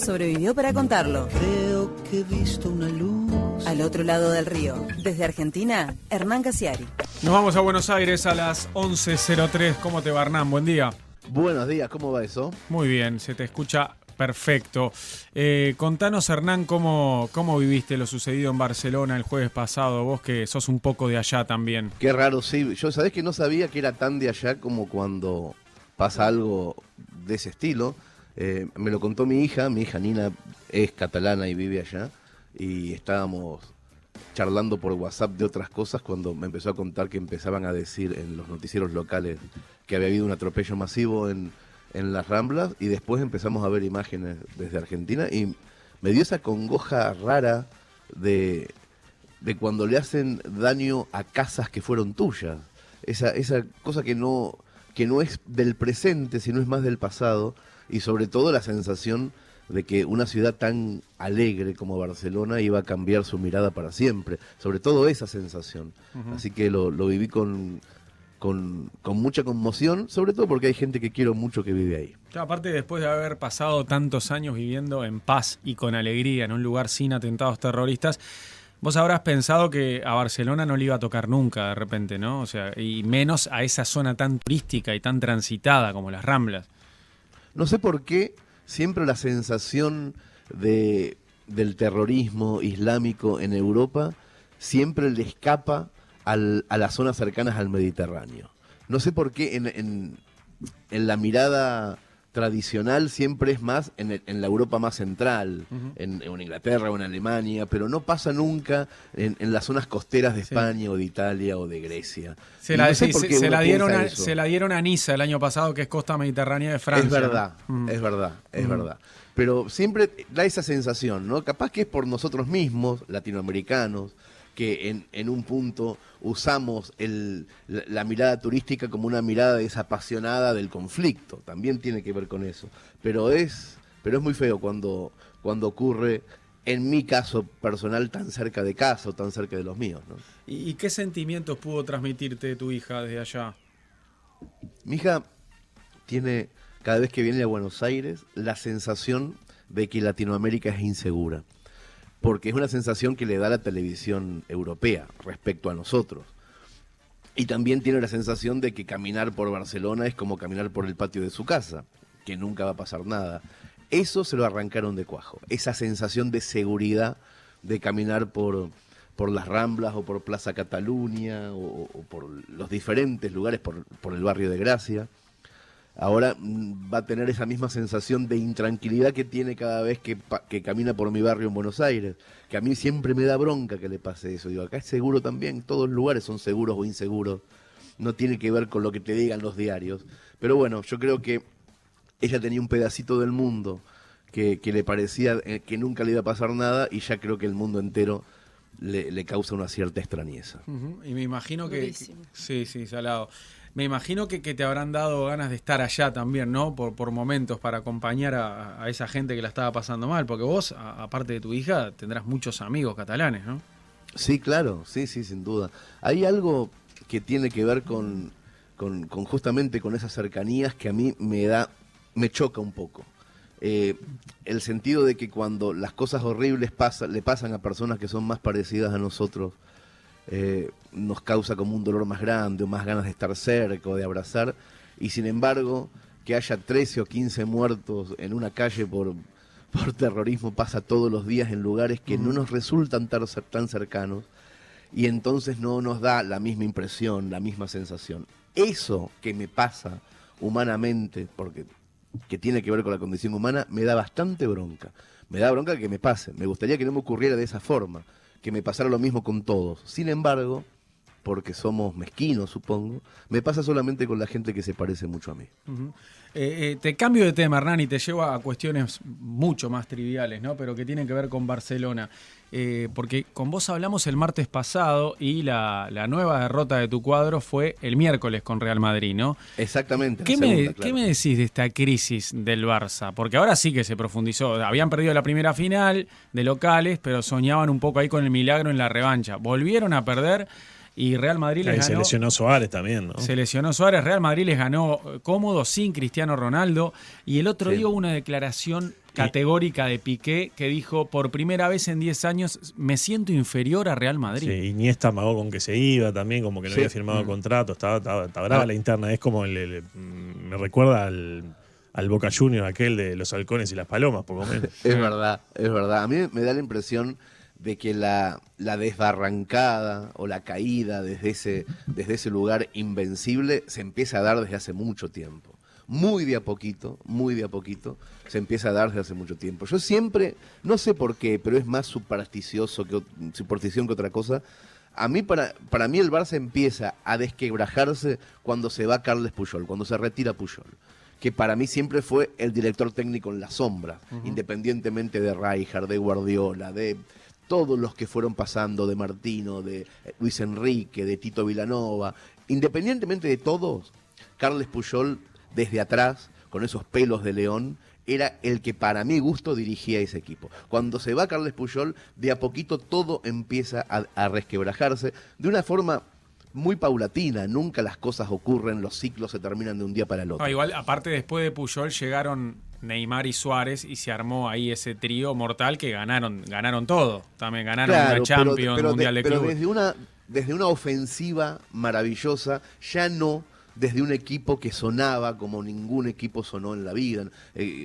sobrevivió para contarlo. Creo que he visto una luz. Al otro lado del río, desde Argentina, Hernán Casiari. Nos vamos a Buenos Aires a las 11:03. ¿Cómo te va, Hernán? Buen día. Buenos días, ¿cómo va eso? Muy bien, se te escucha perfecto. Contanos, Hernán, cómo viviste lo sucedido en Barcelona el jueves pasado, vos que sos un poco de allá también. Qué raro, sí. Yo sabés que no sabía que era tan de allá como cuando pasa algo de ese estilo. Me lo contó mi hija Nina es catalana y vive allá, y estábamos charlando por WhatsApp de otras cosas cuando me empezó a contar que empezaban a decir en los noticieros locales que había habido un atropello masivo en las Ramblas, y después empezamos a ver imágenes desde Argentina y me dio esa congoja rara de cuando le hacen daño a casas que fueron tuyas, esa cosa que no es del presente, sino es más del pasado, y sobre todo la sensación de que una ciudad tan alegre como Barcelona iba a cambiar su mirada para siempre, sobre todo esa sensación. Así que lo viví con mucha conmoción, sobre todo porque hay gente que quiero mucho que vive ahí. Claro, aparte, después de haber pasado tantos años viviendo en paz y con alegría en un lugar sin atentados terroristas, vos habrás pensado que a Barcelona no le iba a tocar nunca de repente, ¿no? O sea, y menos a esa zona tan turística y tan transitada como las Ramblas. No sé por qué siempre la sensación del terrorismo islámico en Europa siempre le escapa a las zonas cercanas al Mediterráneo. No sé por qué en la mirada tradicional siempre es más en la Europa más central, en Inglaterra o en Alemania, pero no pasa nunca en las zonas costeras de España o de Italia o de Grecia. Se la dieron a Niza el año pasado, que es costa mediterránea de Francia. Es verdad, es verdad. Pero siempre da esa sensación, ¿no? Capaz que es por nosotros mismos, latinoamericanos, que en un punto usamos la mirada turística como una mirada desapasionada del conflicto. También tiene que ver con eso. Pero es muy feo cuando ocurre, en mi caso personal, tan cerca de casa o tan cerca de los míos, ¿no? ¿Y qué sentimientos pudo transmitirte tu hija desde allá? Mi hija tiene, cada vez que viene a Buenos Aires, la sensación de que Latinoamérica es insegura, porque es una sensación que le da la televisión europea respecto a nosotros. Y también tiene la sensación de que caminar por Barcelona es como caminar por el patio de su casa, que nunca va a pasar nada. Eso se lo arrancaron de cuajo, esa sensación de seguridad de caminar por las Ramblas o por Plaza Cataluña o por los diferentes lugares, por el barrio de Gracia. Ahora va a tener esa misma sensación de intranquilidad que tiene cada vez que camina por mi barrio en Buenos Aires, que a mí siempre me da bronca que le pase eso. Digo, acá es seguro también, todos los lugares son seguros o inseguros, no tiene que ver con lo que te digan los diarios. Pero bueno, yo creo que ella tenía un pedacito del mundo que le parecía que nunca le iba a pasar nada, y ya creo que el mundo entero le causa una cierta extrañeza. Y me imagino que... Durísimo. Sí, salado. Me imagino que te habrán dado ganas de estar allá también, ¿no? Por momentos, para acompañar a esa gente que la estaba pasando mal, porque vos, aparte de tu hija, tendrás muchos amigos catalanes, ¿no? Sí, claro, sí, sin duda. Hay algo que tiene que ver con justamente con esas cercanías que a mí me choca un poco. El sentido de que cuando las cosas horribles le pasan a personas que son más parecidas a nosotros, nos causa como un dolor más grande o más ganas de estar cerca o de abrazar, y sin embargo que haya 13 o 15 muertos en una calle por terrorismo pasa todos los días en lugares que no nos resultan tan cercanos, y entonces no nos da la misma impresión, la misma sensación. Eso que me pasa humanamente, porque que tiene que ver con la condición humana, me da bastante bronca. Me da bronca que me pase. Me gustaría que no me ocurriera de esa forma, que me pasara lo mismo con todos. Sin embargo, porque somos mezquinos, supongo, me pasa solamente con la gente que se parece mucho a mí. Te cambio de tema, Hernán, y te llevo a cuestiones mucho más triviales, ¿no? Pero que tienen que ver con Barcelona. Porque con vos hablamos el martes pasado y la nueva derrota de tu cuadro fue el miércoles con Real Madrid, ¿no? Exactamente. ¿Qué me decís de esta crisis del Barça? Porque ahora sí que se profundizó. Habían perdido la primera final de locales, pero soñaban un poco ahí con el milagro en la revancha. Volvieron a perder. Y Real Madrid les ganó. Se lesionó Suárez también, ¿no? Se lesionó Suárez. Real Madrid les ganó cómodo, sin Cristiano Ronaldo. Y el otro día hubo una declaración categórica de Piqué, que dijo, por primera vez en 10 años me siento inferior a Real Madrid. Sí, Iniesta amagó con que se iba también, como que no había firmado contrato, estaba brava la interna, es como me recuerda al Boca Juniors, aquel de los halcones y las palomas, por lo menos. Es verdad, es verdad. A mí me da la impresión de que la desbarrancada o la caída desde ese lugar invencible se empieza a dar desde hace mucho tiempo. Muy de a poquito, se empieza a dar desde hace mucho tiempo. Yo siempre, no sé por qué, pero es más superstición que otra cosa. A mí, para mí el Barça empieza a desquebrajarse cuando se va Carles Puyol, cuando se retira Puyol, que para mí siempre fue el director técnico en la sombra, independientemente de Rijkaard, de Guardiola, de todos los que fueron pasando, de Martino, de Luis Enrique, de Tito Vilanova, independientemente de todos, Carles Puyol desde atrás, con esos pelos de león, era el que para mi gusto dirigía ese equipo. Cuando se va Carles Puyol, de a poquito todo empieza a resquebrajarse de una forma muy paulatina. Nunca las cosas ocurren, los ciclos se terminan de un día para el otro. No, igual, aparte después de Puyol llegaron Neymar y Suárez y se armó ahí ese trío mortal que ganaron todo. También ganaron una Champions, Mundial de Clubes. Pero desde una ofensiva maravillosa, ya no desde un equipo que sonaba como ningún equipo sonó en la vida,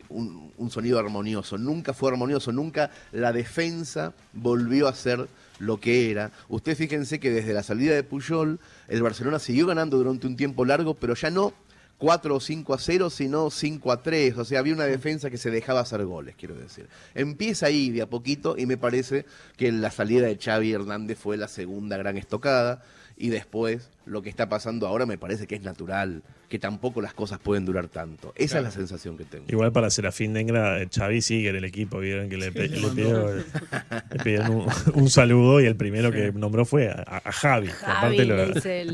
un sonido armonioso. Nunca fue armonioso, nunca la defensa volvió a ser lo que era. Ustedes fíjense que desde la salida de Puyol, el Barcelona siguió ganando durante un tiempo largo, pero ya no 4 o 5-0, sino 5-3. O sea, había una defensa que se dejaba hacer goles, quiero decir. Empieza ahí de a poquito y me parece que la salida de Xavi Hernández fue la segunda gran estocada. Y después, lo que está pasando ahora me parece que es natural, que tampoco las cosas pueden durar tanto. Esa es la sensación que tengo. Igual para Serafín Dengra, Xavi sigue en el equipo, vieron que le pidieron un saludo y el primero que nombró fue a Javi.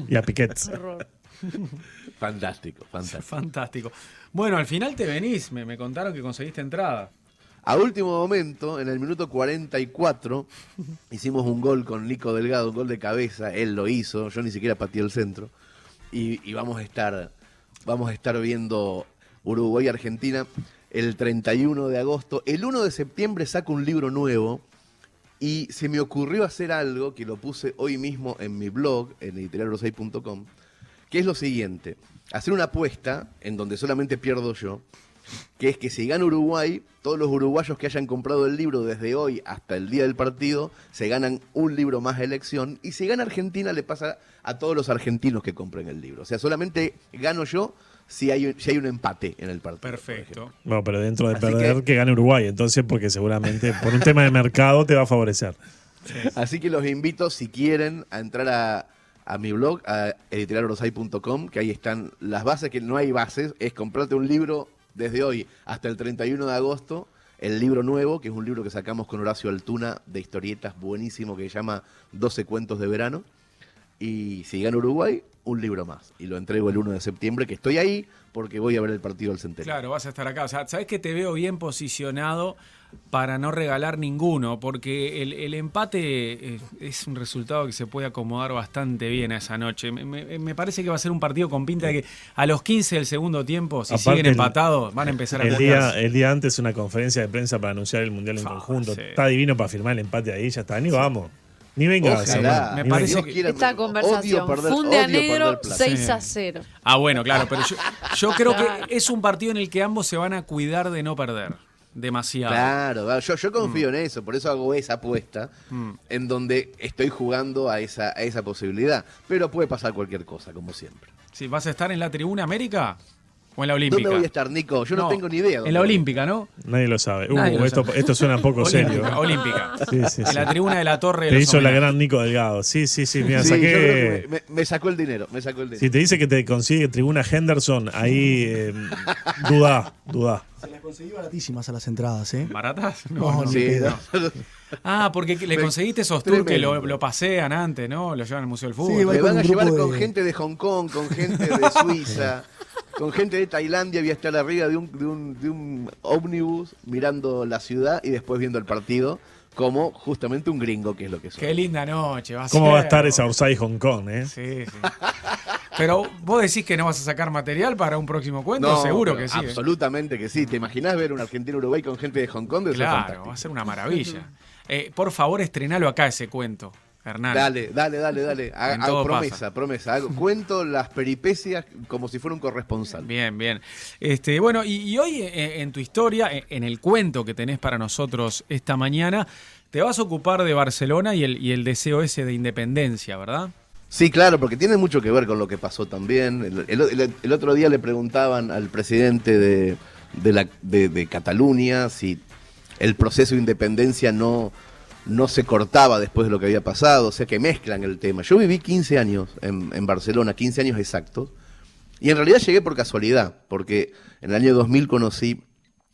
Y a Piquet. Fantástico. Bueno, al final te venís, me contaron que conseguiste entrada. A último momento, en el minuto 44, hicimos un gol con Nico Delgado, un gol de cabeza, él lo hizo, yo ni siquiera pateé el centro, y vamos a estar viendo Uruguay-Argentina el 31 de agosto. El 1 de septiembre saco un libro nuevo, y se me ocurrió hacer algo que lo puse hoy mismo en mi blog, en editorialrosay.com, que es lo siguiente: hacer una apuesta en donde solamente pierdo yo, que es que si gana Uruguay, todos los uruguayos que hayan comprado el libro desde hoy hasta el día del partido se ganan un libro más de elección, y si gana Argentina le pasa a todos los argentinos que compren el libro. O sea, solamente gano yo si hay un empate en el partido. Perfecto. Bueno, pero dentro de perder, que gane Uruguay, entonces, porque seguramente por un tema de mercado te va a favorecer. Así que los invito, si quieren, a entrar a mi blog, a editorialrosay.com, que ahí están las bases, que no hay bases, es comprarte un libro desde hoy hasta el 31 de agosto, el libro nuevo, que es un libro que sacamos con Horacio Altuna de historietas buenísimo, que se llama 12 cuentos de verano. Y si gana Uruguay, un libro más. Y lo entrego el 1 de septiembre, que estoy ahí porque voy a ver el partido del Centenario. Claro, vas a estar acá. O sea, sabés que te veo bien posicionado para no regalar ninguno, porque el empate es un resultado que se puede acomodar bastante bien a esa noche. Me parece que va a ser un partido con pinta de que a los 15 del segundo tiempo, si siguen empatados, van a empezar a el día antes una conferencia de prensa para anunciar el Mundial en conjunto. Sí. Está divino para firmar el empate ahí, ya está, ni vamos. Ni venga. Ojalá. Me parece que esta conversación funde a negro 6-0. Ah, bueno, claro, pero yo creo que es un partido en el que ambos se van a cuidar de no perder demasiado. Claro, yo confío en eso, por eso hago esa apuesta en donde estoy jugando a esa posibilidad. Pero puede pasar cualquier cosa, como siempre. Sí, ¿vas a estar en la Tribuna América o en la Olímpica? ¿Dónde voy a estar, Nico? Yo no tengo ni idea. En la Olímpica, ¿no? Nadie lo sabe. Esto suena poco serio. Olímpica. Sí. En la Tribuna de la Torre. Te hizo la gran Nico Delgado. Sí. Mira, saqué. Me sacó el dinero. Si te dice que te consigue Tribuna Henderson, ahí dudá. Se las conseguí baratísimas a las entradas, ¿eh? ¿Baratas? No. Ah, porque le conseguiste esos tours que lo pasean antes, ¿no? Lo llevan al Museo del Fútbol. Sí, me van a llevar con gente de Hong Kong, con gente de Suiza, con gente de Tailandia. Voy a estar arriba de un ómnibus mirando la ciudad y después viendo el partido como justamente un gringo, que es lo que soy. Qué linda noche va a ser. ¿Cómo va a estar esa Orsay Hong Kong, eh? Sí. Pero vos decís que no vas a sacar material para un próximo cuento, No, seguro pero que sí. Absolutamente que sí. ¿Te imaginás ver un Argentina-Uruguay con gente de Hong Kong? Eso es Claro, fantástico. va a ser una maravilla. Por favor, estrenalo acá ese cuento, Hernán. Dale. Hago todo promesa. Cuento las peripecias como si fuera un corresponsal. Bien. Bueno, y hoy en tu historia, en el cuento que tenés para nosotros esta mañana, te vas a ocupar de Barcelona y el deseo ese de independencia, ¿verdad? Sí, claro, porque tiene mucho que ver con lo que pasó también. El otro día le preguntaban al presidente de Cataluña si el proceso de independencia no se cortaba después de lo que había pasado, o sea que mezclan el tema. Yo viví 15 años en Barcelona, 15 años exactos, y en realidad llegué por casualidad, porque en el año 2000 conocí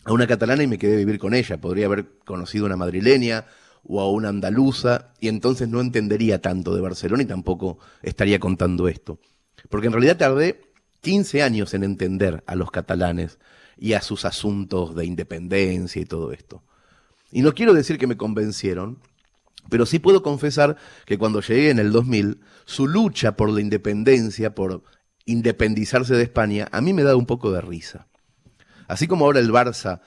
a una catalana y me quedé a vivir con ella. Podría haber conocido a una madrileña o a una andaluza, y entonces no entendería tanto de Barcelona y tampoco estaría contando esto. Porque en realidad tardé 15 años en entender a los catalanes y a sus asuntos de independencia y todo esto. Y no quiero decir que me convencieron, pero sí puedo confesar que cuando llegué en el 2000, su lucha por la independencia, por independizarse de España, a mí me da un poco de risa. Así como ahora el Barça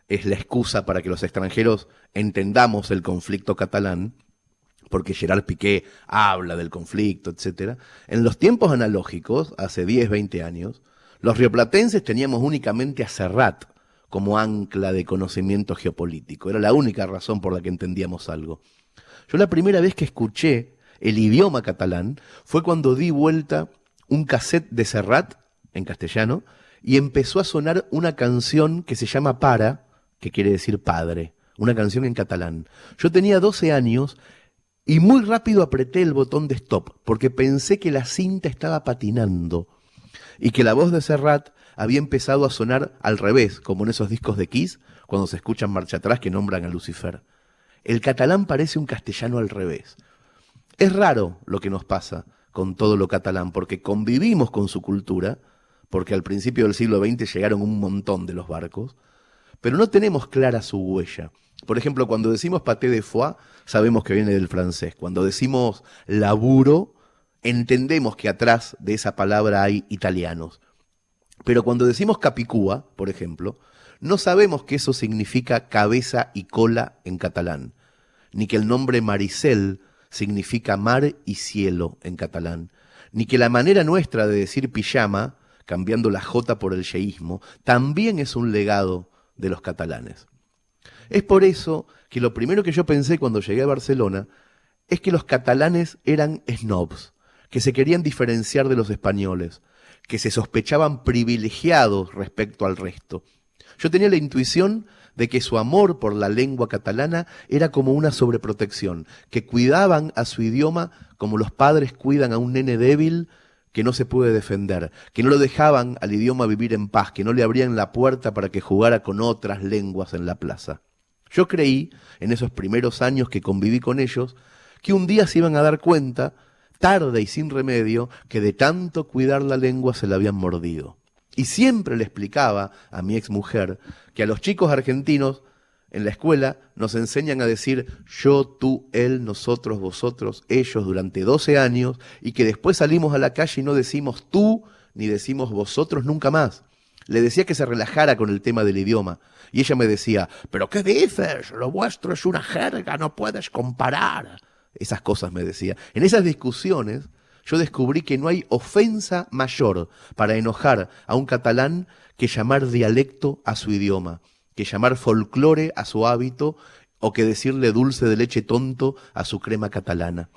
es la excusa para que los extranjeros entendamos el conflicto catalán, porque Gerard Piqué habla del conflicto, etc. En los tiempos analógicos, hace 10, 20 años, los rioplatenses teníamos únicamente a Serrat como ancla de conocimiento geopolítico. Era la única razón por la que entendíamos algo. Yo la primera vez que escuché el idioma catalán fue cuando di vuelta un cassette de Serrat, en castellano, y empezó a sonar una canción que se llama Para, que quiere decir padre, una canción en catalán. Yo tenía 12 años y muy rápido apreté el botón de stop, porque pensé que la cinta estaba patinando y que la voz de Serrat había empezado a sonar al revés, como en esos discos de Kiss, cuando se escuchan marcha atrás que nombran a Lucifer. El catalán parece un castellano al revés. Es raro lo que nos pasa con todo lo catalán, porque convivimos con su cultura, porque al principio del siglo XX llegaron un montón de los barcos, pero no tenemos clara su huella. Por ejemplo, cuando decimos paté de foie, sabemos que viene del francés. Cuando decimos laburo, entendemos que atrás de esa palabra hay italianos. Pero cuando decimos capicúa, por ejemplo, no sabemos que eso significa cabeza y cola en catalán, ni que el nombre Maricel significa mar y cielo en catalán, ni que la manera nuestra de decir pijama, cambiando la J por el yeísmo, también es un legado de los catalanes. Es por eso que lo primero que yo pensé cuando llegué a Barcelona es que los catalanes eran snobs, que se querían diferenciar de los españoles, que se sospechaban privilegiados respecto al resto. Yo tenía la intuición de que su amor por la lengua catalana era como una sobreprotección, que cuidaban a su idioma como los padres cuidan a un nene débil que no se puede defender, que no lo dejaban al idioma vivir en paz, que no le abrían la puerta para que jugara con otras lenguas en la plaza. Yo creí, en esos primeros años que conviví con ellos, que un día se iban a dar cuenta, tarde y sin remedio, que de tanto cuidar la lengua se la habían mordido. Y siempre le explicaba a mi exmujer que a los chicos argentinos en la escuela nos enseñan a decir yo, tú, él, nosotros, vosotros, ellos durante 12 años y que después salimos a la calle y no decimos tú ni decimos vosotros nunca más. Le decía que se relajara con el tema del idioma y ella me decía, ¿pero qué dices? Lo vuestro es una jerga, no puedes comparar. Esas cosas me decía. En esas discusiones yo descubrí que no hay ofensa mayor para enojar a un catalán que llamar dialecto a su idioma, que llamar folclore a su hábito o que decirle dulce de leche tonto a su crema catalana.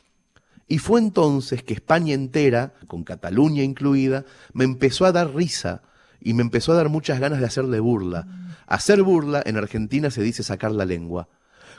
Y fue entonces que España entera, con Cataluña incluida, me empezó a dar risa y me empezó a dar muchas ganas de hacerle burla. Hacer burla en Argentina se dice sacar la lengua.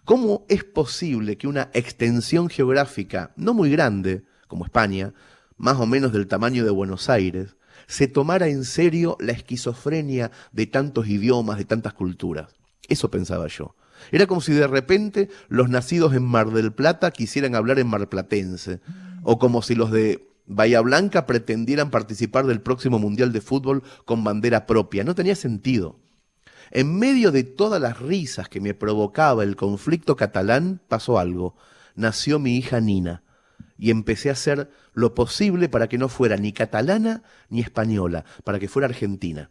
¿Cómo es posible que una extensión geográfica no muy grande, como España, más o menos del tamaño de Buenos Aires, se tomara en serio la esquizofrenia de tantos idiomas, de tantas culturas? Eso pensaba yo. Era como si de repente los nacidos en Mar del Plata quisieran hablar en marplatense, o como si los de Bahía Blanca pretendieran participar del próximo Mundial de Fútbol con bandera propia. No tenía sentido. En medio de todas las risas que me provocaba el conflicto catalán, pasó algo. Nació mi hija Nina. y empecé a hacer lo posible para que no fuera ni catalana ni española, para que fuera argentina.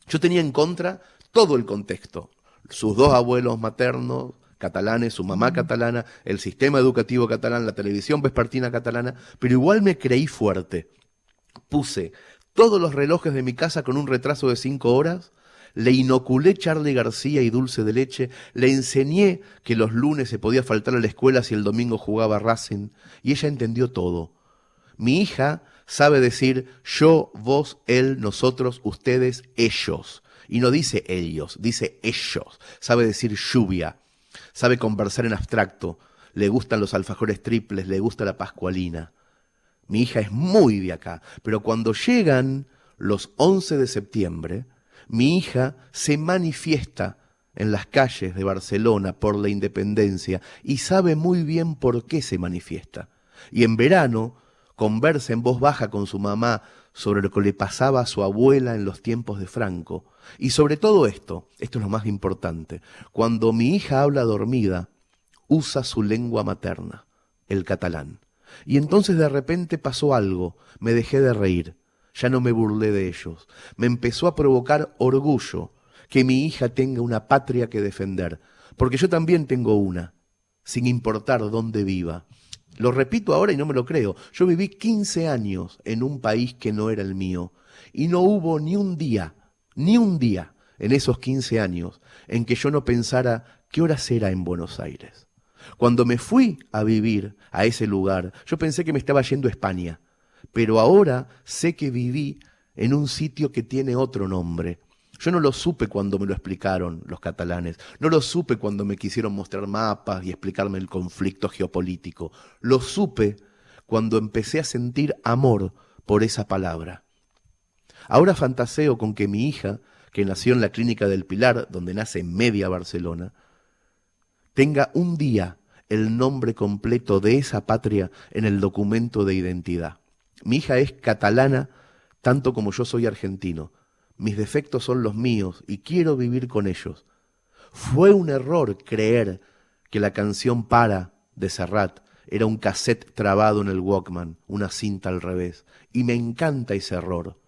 Yo tenía en contra todo el contexto, sus dos abuelos maternos catalanes, su mamá catalana, el sistema educativo catalán, la televisión vespertina catalana, pero igual me creí fuerte. Puse todos los relojes de mi casa con un retraso de 5 horas, le inoculé Charly García y dulce de leche, le enseñé que los lunes se podía faltar a la escuela si el domingo jugaba Racing, y ella entendió todo. Mi hija sabe decir yo, vos, él, nosotros, ustedes, ellos. Y no dice ellos, dice ellos. Sabe decir lluvia, sabe conversar en abstracto, le gustan los alfajores triples, le gusta la pascualina. Mi hija es muy de acá, pero cuando llegan los 11 de septiembre, mi hija se manifiesta en las calles de Barcelona por la independencia y sabe muy bien por qué se manifiesta. Y en verano conversa en voz baja con su mamá sobre lo que le pasaba a su abuela en los tiempos de Franco. Y sobre todo esto es lo más importante, cuando mi hija habla dormida, usa su lengua materna, el catalán. Y entonces de repente pasó algo, me dejé de reír, ya no me burlé de ellos. Me empezó a provocar orgullo que mi hija tenga una patria que defender, porque yo también tengo una, sin importar dónde viva. Lo repito ahora y no me lo creo, yo viví 15 años en un país que no era el mío, y no hubo ni un día en esos 15 años en que yo no pensara qué hora será en Buenos Aires. Cuando me fui a vivir a ese lugar, yo pensé que me estaba yendo a España, pero ahora sé que viví en un sitio que tiene otro nombre. Yo no lo supe cuando me lo explicaron los catalanes, no lo supe cuando me quisieron mostrar mapas y explicarme el conflicto geopolítico. Lo supe cuando empecé a sentir amor por esa palabra. Ahora fantaseo con que mi hija, que nació en la Clínica del Pilar, donde nace media Barcelona, tenga un día el nombre completo de esa patria en el documento de identidad. Mi hija es catalana tanto como yo soy argentino. Mis defectos son los míos y quiero vivir con ellos. Fue un error creer que la canción Para de Serrat era un cassette trabado en el Walkman, una cinta al revés, y me encanta ese error.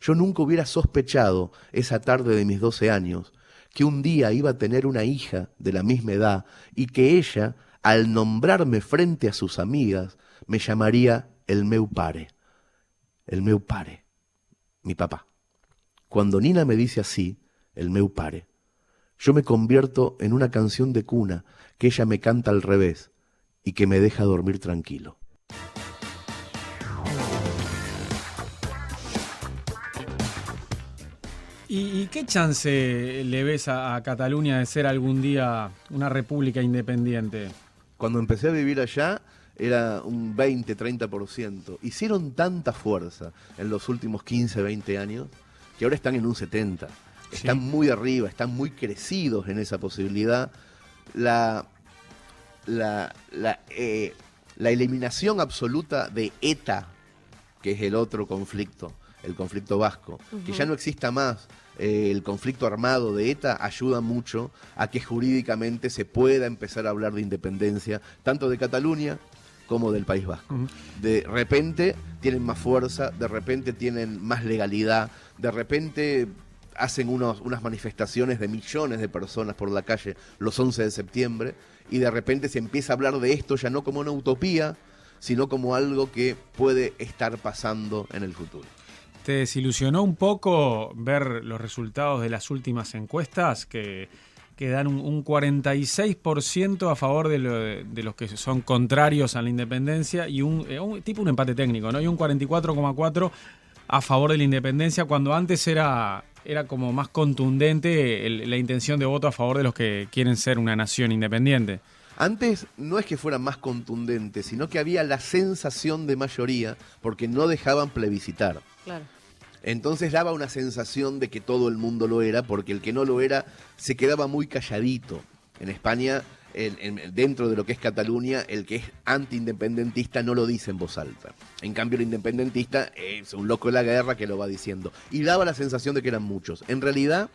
Yo nunca hubiera sospechado esa tarde de mis 12 años que un día iba a tener una hija de la misma edad y que ella, al nombrarme frente a sus amigas, me llamaría el meu pare, mi papá. Cuando Nina me dice así, el meu pare, yo me convierto en una canción de cuna que ella me canta al revés y que me deja dormir tranquilo. ¿Y qué chance le ves a Cataluña de ser algún día una república independiente? Cuando empecé a vivir allá era un 20-30%. Hicieron tanta fuerza en los últimos 15, 20 años que ahora están en un 70%. Están muy arriba, están muy crecidos en esa posibilidad. La eliminación absoluta de ETA, que es el otro conflicto, el conflicto vasco, que ya no exista más el conflicto armado de ETA, ayuda mucho a que jurídicamente se pueda empezar a hablar de independencia, tanto de Cataluña como del País Vasco. De repente tienen más fuerza, de repente tienen más legalidad, de repente hacen unas manifestaciones de millones de personas por la calle los 11 de septiembre, y de repente se empieza a hablar de esto ya no como una utopía, sino como algo que puede estar pasando en el futuro. ¿Te desilusionó un poco ver los resultados de las últimas encuestas que dan un 46% a favor de los que son contrarios a la independencia y un empate técnico, ¿no? Y un 44,4% a favor de la independencia, cuando antes era como más contundente la intención de voto a favor de los que quieren ser una nación independiente? Antes no es que fuera más contundente, sino que había la sensación de mayoría porque no dejaban plebiscitar. Claro. Entonces daba una sensación de que todo el mundo lo era, porque el que no lo era se quedaba muy calladito. En España, dentro de lo que es Cataluña, el que es antiindependentista no lo dice en voz alta. En cambio, el independentista es un loco de la guerra que lo va diciendo. Y daba la sensación de que eran muchos. En realidad,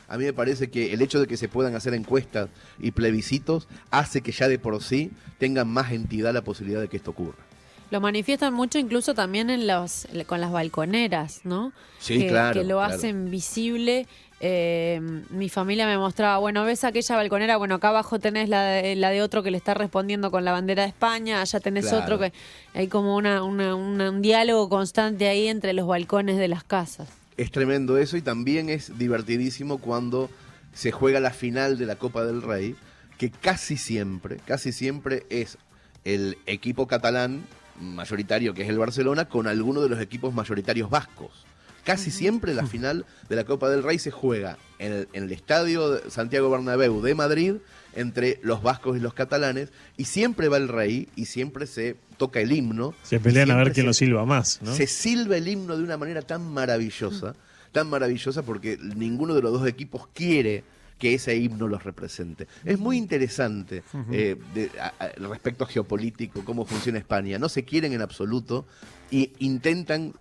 a mí me parece que el hecho de que se puedan hacer encuestas y plebiscitos hace que ya de por sí tengan más entidad la posibilidad de que esto ocurra. Lo manifiestan mucho incluso también con las balconeras, ¿no? Sí, claro. Que lo hacen visible. Mi familia me mostraba, bueno, ves aquella balconera, bueno, acá abajo tenés la de otro que le está respondiendo con la bandera de España, allá tenés otro que... Hay como un diálogo constante ahí entre los balcones de las casas. Es tremendo eso, y también es divertidísimo cuando se juega la final de la Copa del Rey, que casi siempre es el equipo catalán mayoritario, que es el Barcelona, con alguno de los equipos mayoritarios vascos. Casi siempre la final de la Copa del Rey se juega en el estadio de Santiago Bernabéu de Madrid, entre los vascos y los catalanes, y siempre va el rey y siempre se toca el himno. Se pelean a ver quién lo silba más, ¿no? Se silba el himno de una manera tan maravillosa porque ninguno de los dos equipos quiere que ese himno los represente. Es muy interesante respecto a geopolítico, cómo funciona España. No se quieren en absoluto y intentan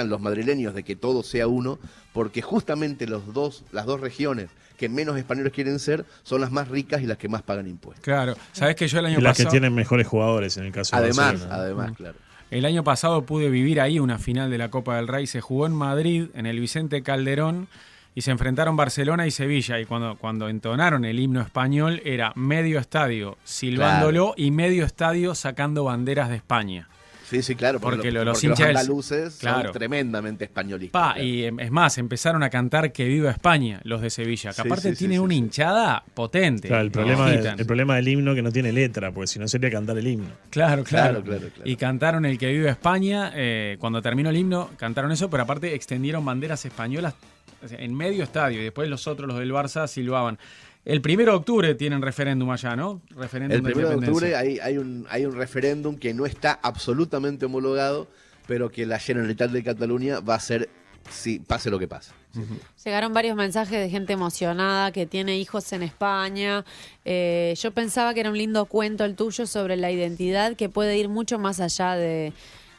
los madrileños de que todo sea uno, porque justamente las dos regiones que menos españoles quieren ser son las más ricas y las que más pagan impuestos. Claro, sabés que yo el año pasado... Las que tienen mejores jugadores en el caso de Barcelona. Además, claro. El año pasado pude vivir ahí una final de la Copa del Rey, se jugó en Madrid, en el Vicente Calderón, y se enfrentaron Barcelona y Sevilla, y cuando entonaron el himno español era medio estadio silbándolo y medio estadio sacando banderas de España. Sí, claro, porque los hinchas andaluces son tremendamente españolistas. Y es más, empezaron a cantar que viva España los de Sevilla, que aparte tienen una hinchada potente. Claro, el problema del himno que no tiene letra, pues si no sería cantar el himno. Claro. Y cantaron el que viva España, cuando terminó el himno cantaron eso, pero aparte extendieron banderas españolas en medio estadio, y después los del Barça silbaban. El 1 de octubre tienen referéndum allá, ¿no? El 1 de octubre hay un referéndum que no está absolutamente homologado, pero que la Generalitat de Cataluña va a hacer, si pase lo que pase. Llegaron varios mensajes de gente emocionada que tiene hijos en España. Yo pensaba que era un lindo cuento el tuyo sobre la identidad, que puede ir mucho más allá de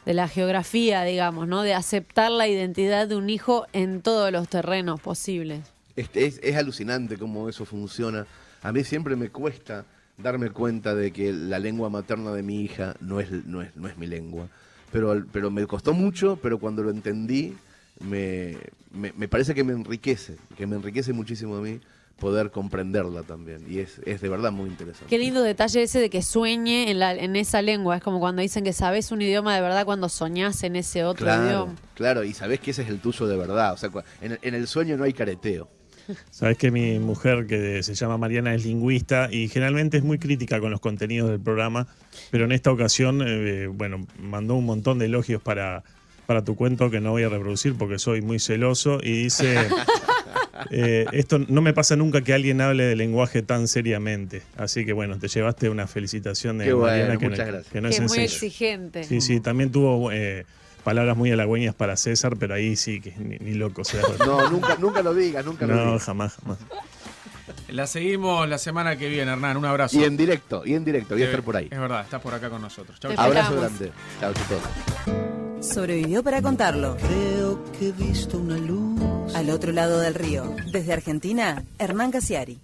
la geografía, digamos, ¿no? De aceptar la identidad de un hijo en todos los terrenos posibles. Es alucinante cómo eso funciona. A mí siempre me cuesta darme cuenta de que la lengua materna de mi hija no es mi lengua. Pero me costó mucho, pero cuando lo entendí, me parece que me enriquece muchísimo a mí poder comprenderla también. Y es de verdad muy interesante. Qué lindo detalle ese de que sueñe en esa lengua. Es como cuando dicen que sabes un idioma de verdad cuando soñás en ese otro idioma. Claro, y sabés que ese es el tuyo de verdad. O sea, en el sueño no hay careteo. Sabes que mi mujer, que se llama Mariana, es lingüista y generalmente es muy crítica con los contenidos del programa, pero en esta ocasión, mandó un montón de elogios para tu cuento que no voy a reproducir porque soy muy celoso, y dice, esto no me pasa nunca que alguien hable de lenguaje tan seriamente, así que bueno, te llevaste una felicitación de Mariana, muchas gracias. Que es muy exigente. Sí, también tuvo... palabras muy halagüeñas para César, pero ahí sí que ni loco. No, nunca lo digas, nunca lo digas. No, jamás. La seguimos la semana que viene, Hernán. Un abrazo. Y en directo, voy a estar por ahí. Es verdad, estás por acá con nosotros. Chau. Abrazo grande. Chau, chicos. Sobrevivió para contarlo. Creo que he visto una luz Al otro lado del río. Desde Argentina, Hernán Casiari.